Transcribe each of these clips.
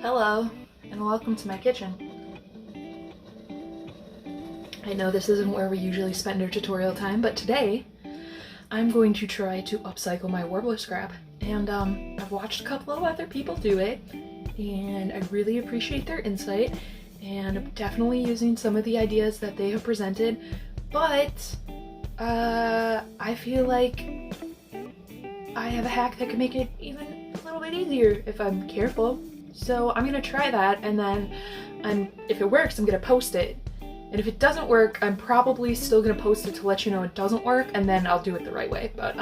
Hello, and welcome to my kitchen. I know this isn't where we usually spend our tutorial time, but today I'm going to try to upcycle my warbler scrap. And I've watched a couple of other people do it, and I really appreciate their insight, and I'm definitely using some of the ideas that they have presented, but I feel like I have a hack that can make it even a little bit easier if I'm careful. So I'm gonna try that, and then if it works, I'm gonna post it. And if it doesn't work, I'm probably still gonna post it to let you know it doesn't work, and then I'll do it the right way. But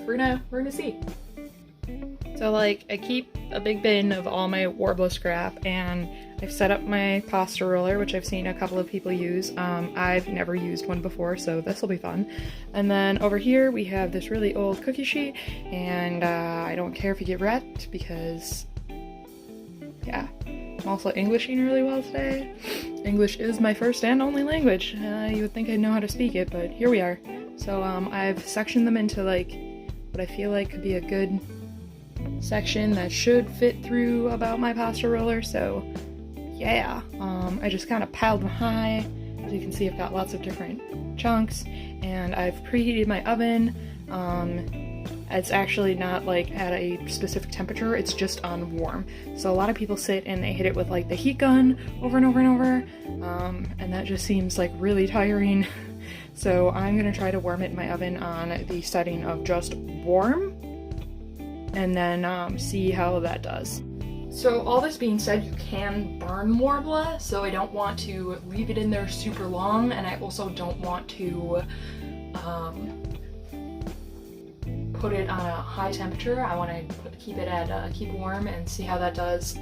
we're gonna see. So like, I keep a big bin of all my warbler scrap, and I've set up my pasta roller, which I've seen a couple of people use. I've never used one before, so this will be fun. And then over here we have this really old cookie sheet, and I don't care if you get wrecked because, yeah, I'm also Englishing really well today. English is my first and only language. You would think I'd know how to speak it, but here we are. So I've sectioned them into like what I feel like could be a good section that should fit through about my pasta roller. So yeah, I just kind of piled them high. As you can see, I've got lots of different chunks, and I've preheated my oven. It's actually not like at a specific temperature, it's just on warm. So a lot of people sit and they hit it with like the heat gun over and over and over, and that just seems like really tiring. So I'm gonna try to warm it in my oven on the setting of just warm, and then see how that does. So all this being said, you can burn warbler, so I don't want to leave it in there super long, and I also don't want to put it on a high temperature. I want to keep it at keep warm and see how that does.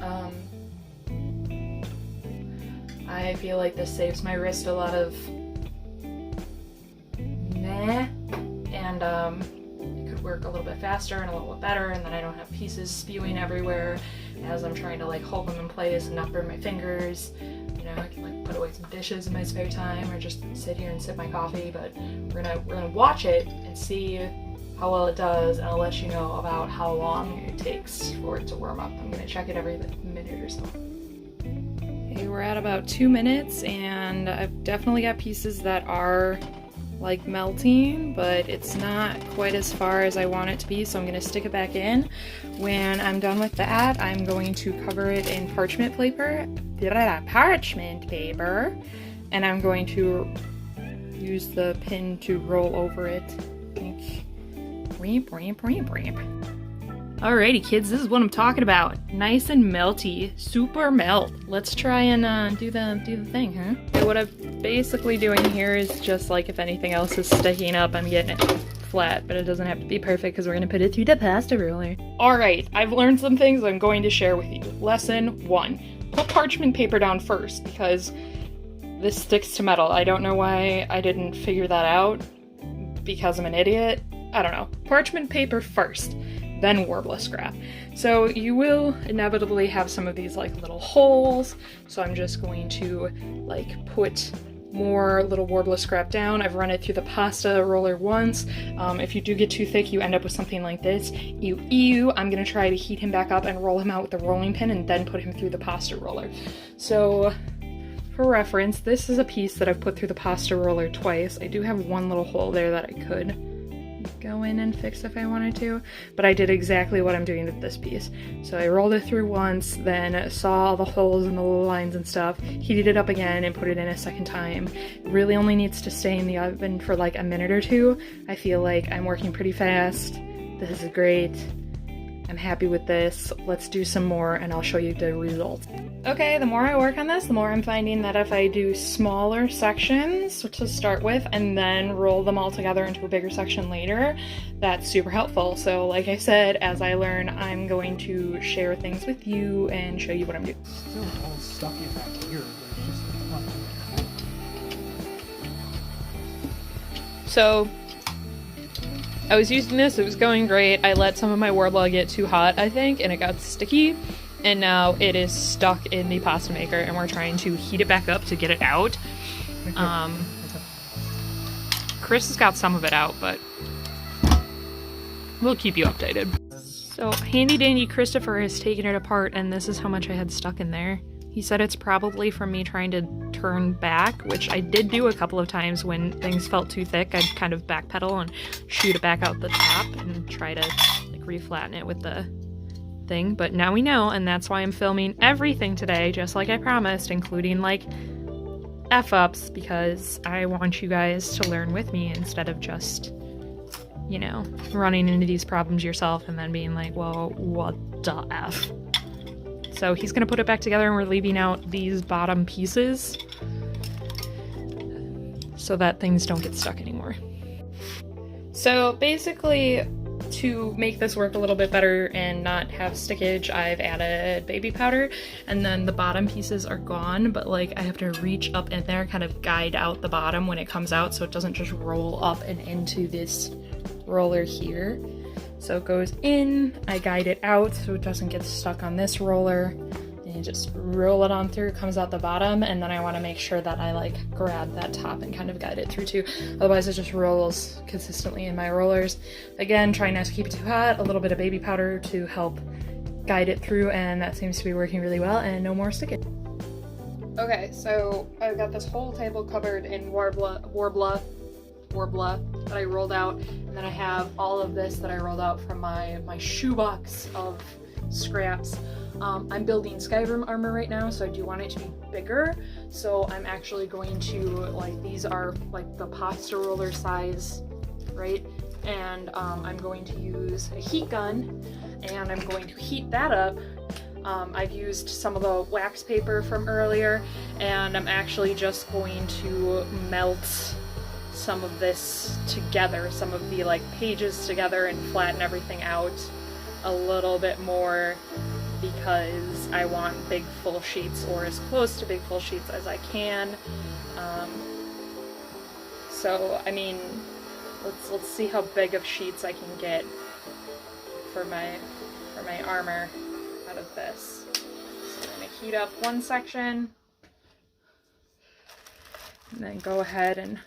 I feel like this saves my wrist a lot of meh, and it could work a little bit faster and a little bit better, and then I don't have pieces spewing everywhere as I'm trying to like hold them in place and not burn my fingers. You know, I can like put away some dishes in my spare time or just sit here and sip my coffee. But we're gonna watch it and see how well it does, and I'll let you know about how long it takes for it to warm up. I'm gonna check it every minute or so. Okay, we're at about 2 minutes, and I've definitely got pieces that are like melting, but it's not quite as far as I want it to be, so I'm gonna stick it back in. When I'm done with that, I'm going to cover it in parchment paper, and I'm going to use the pin to roll over it. Alrighty kids, this is what I'm talking about. Nice and melty, super melt. Let's try and do the thing, huh? Okay, what I'm basically doing here is just like if anything else is sticking up, I'm getting it flat, but it doesn't have to be perfect because we're gonna put it through the pasta roller. Alright, I've learned some things I'm going to share with you. Lesson 1. Put parchment paper down first because this sticks to metal. I don't know why I didn't figure that out, because I'm an idiot. I don't know. Parchment paper first, then warbler scrap. So you will inevitably have some of these like little holes, so I'm just going to like put more little warbler scrap down. I've run it through the pasta roller once. If you do get too thick, you end up with something like this. Ew. I'm gonna try to heat him back up and roll him out with the rolling pin and then put him through the pasta roller. So for reference, this is a piece that I've put through the pasta roller twice. I do have one little hole there that I could go in and fix if I wanted to, but I did exactly what I'm doing with this piece. So I rolled it through once, then saw all the holes and the little lines and stuff, heated it up again and put it in a second time. It really only needs to stay in the oven for like a minute or two. I feel like I'm working pretty fast. This is great. I'm happy with this. Let's do some more and I'll show you the results. Okay, the more I work on this, the more I'm finding that if I do smaller sections to start with and then roll them all together into a bigger section later, that's super helpful. So like I said, as I learn, I'm going to share things with you and show you what I'm doing. Still all stucky back here, but it's just the front. So I was using this, it was going great. I let some of my warbler get too hot, I think, and it got sticky. And now it is stuck in the pasta maker, and we're trying to heat it back up to get it out. Chris has got some of it out, but we'll keep you updated. So handy dandy Christopher has taken it apart, and this is how much I had stuck in there. He said it's probably from me trying to turn back, which I did do a couple of times when things felt too thick. I'd kind of backpedal and shoot it back out the top and try to like reflatten it with the thing. But now we know, and that's why I'm filming everything today, just like I promised, including like F-ups, because I want you guys to learn with me instead of just, you know, running into these problems yourself and then being like, well, what the F? So he's gonna put it back together, and we're leaving out these bottom pieces so that things don't get stuck anymore. So basically, to make this work a little bit better and not have stickage, I've added baby powder, and then the bottom pieces are gone, but like I have to reach up in there, kind of guide out the bottom when it comes out so it doesn't just roll up and into this roller here. So it goes in, I guide it out so it doesn't get stuck on this roller, and you just roll it on through, it comes out the bottom, and then I want to make sure that I like grab that top and kind of guide it through too, otherwise it just rolls consistently in my rollers. Again, try not to keep it too hot, a little bit of baby powder to help guide it through, and that seems to be working really well, and no more stickage. Okay, so I've got this whole table covered in warbola that I rolled out, and then I have all of this that I rolled out from my shoebox of scraps. I'm building Skyrim armor right now, so I do want it to be bigger, so I'm actually going to, like, these are like the pasta roller size, right? And I'm going to use a heat gun, and I'm going to heat that up. I've used some of the wax paper from earlier, and I'm actually just going to melt some of this together, some of the like pages together, and flatten everything out a little bit more because I want big full sheets, or as close to big full sheets as I can. So I mean, let's see how big of sheets I can get for my armor out of this. So I'm gonna heat up one section and then go ahead and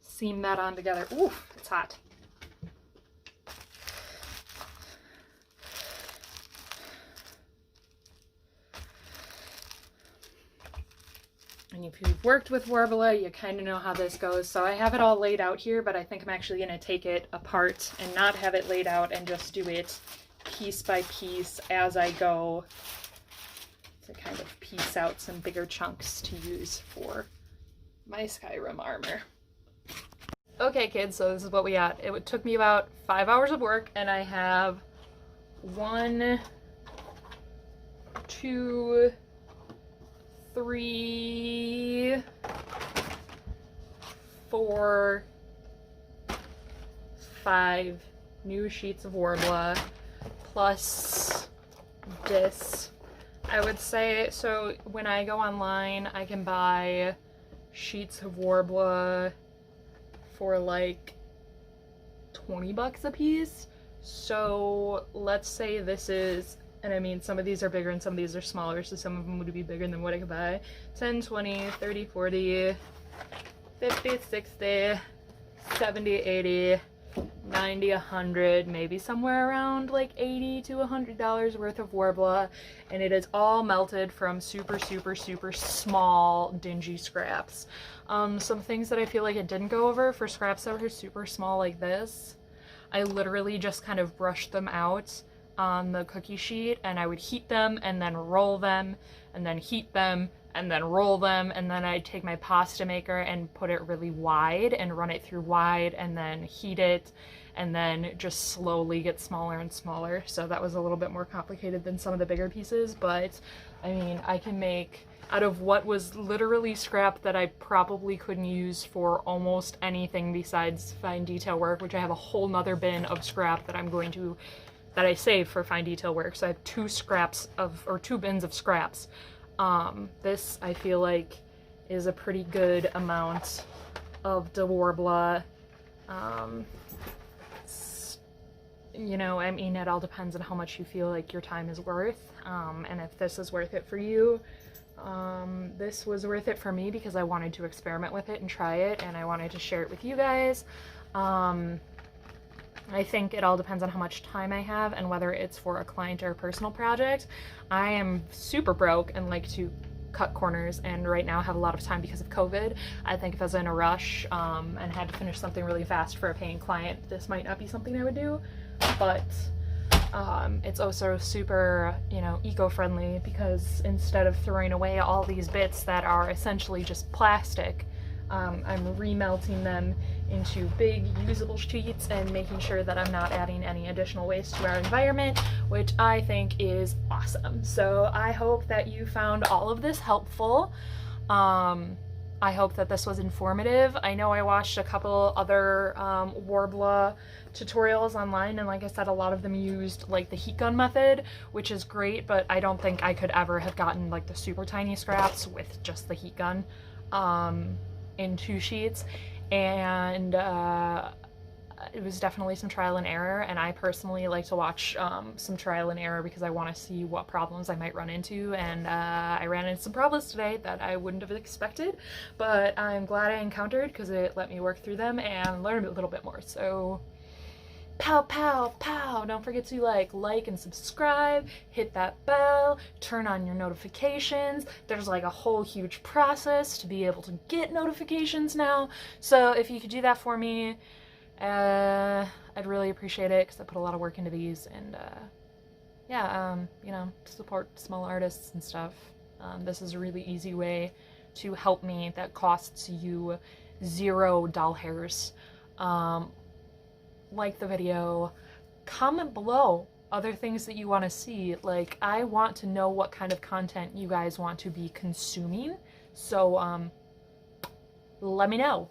seam that on together. Ooh, it's hot. And if you've worked with warbola, you kind of know how this goes. So I have it all laid out here, but I think I'm actually going to take it apart and not have it laid out and just do it piece by piece as I go to kind of piece out some bigger chunks to use for my Skyrim armor. Okay kids, so this is what we got. It took me about 5 hours of work, and I have 1, 2, 3, 4, 5 new sheets of warbola plus this. I would say, so when I go online, I can buy sheets of warbola for like 20 bucks a piece. So let's say this is, and I mean some of these are bigger and some of these are smaller, so some of them would be bigger than what I could buy. 10, 20, 30, 40, 50, 60, 70, 80, 90, 100, maybe somewhere around like $80 to $100 worth of warbola, and it is all melted from super small dingy scraps. Some things that I feel like it didn't go over for scraps that were super small like this, I literally just kind of brushed them out on the cookie sheet, and I would heat them and then roll them and then heat them and then roll them, and then I'd take my pasta maker and put it really wide and run it through wide and then heat it and then just slowly get smaller and smaller. So that was a little bit more complicated than some of the bigger pieces, but I mean, I can make out of what was literally scrap that I probably couldn't use for almost anything besides fine detail work, which I have a whole nother bin of scrap that that I save for fine detail work. So I have 2 bins of scraps. This I feel like is a pretty good amount of the warbola. You know, I mean, it all depends on how much you feel like your time is worth, and if this is worth it for you. This was worth it for me because I wanted to experiment with it and try it, and I wanted to share it with you guys. I think it all depends on how much time I have and whether it's for a client or a personal project. I am super broke and like to cut corners, and right now have a lot of time because of COVID. I think if I was in a rush and had to finish something really fast for a paying client, this might not be something I would do, but it's also super, you know, eco-friendly, because instead of throwing away all these bits that are essentially just plastic, I'm remelting them into big usable sheets and making sure that I'm not adding any additional waste to our environment, which I think is awesome. So I hope that you found all of this helpful. I hope that this was informative. I know I watched a couple other warbola tutorials online, and like I said, a lot of them used like the heat gun method, which is great, but I don't think I could ever have gotten like the super tiny scraps with just the heat gun in 2 sheets. And it was definitely some trial and error, and I personally like to watch some trial and error because I want to see what problems I might run into, and I ran into some problems today that I wouldn't have expected, but I'm glad I encountered because it let me work through them and learn a little bit more. So pow pow pow, don't forget to like and subscribe, hit that bell, turn on your notifications. There's like a whole huge process to be able to get notifications now, so if you could do that for me, I'd really appreciate it, because I put a lot of work into these, and yeah, you know, support small artists and stuff. This is a really easy way to help me that costs you 0 doll hairs. Like the video, comment below other things that you want to see. Like, I want to know what kind of content you guys want to be consuming, so let me know.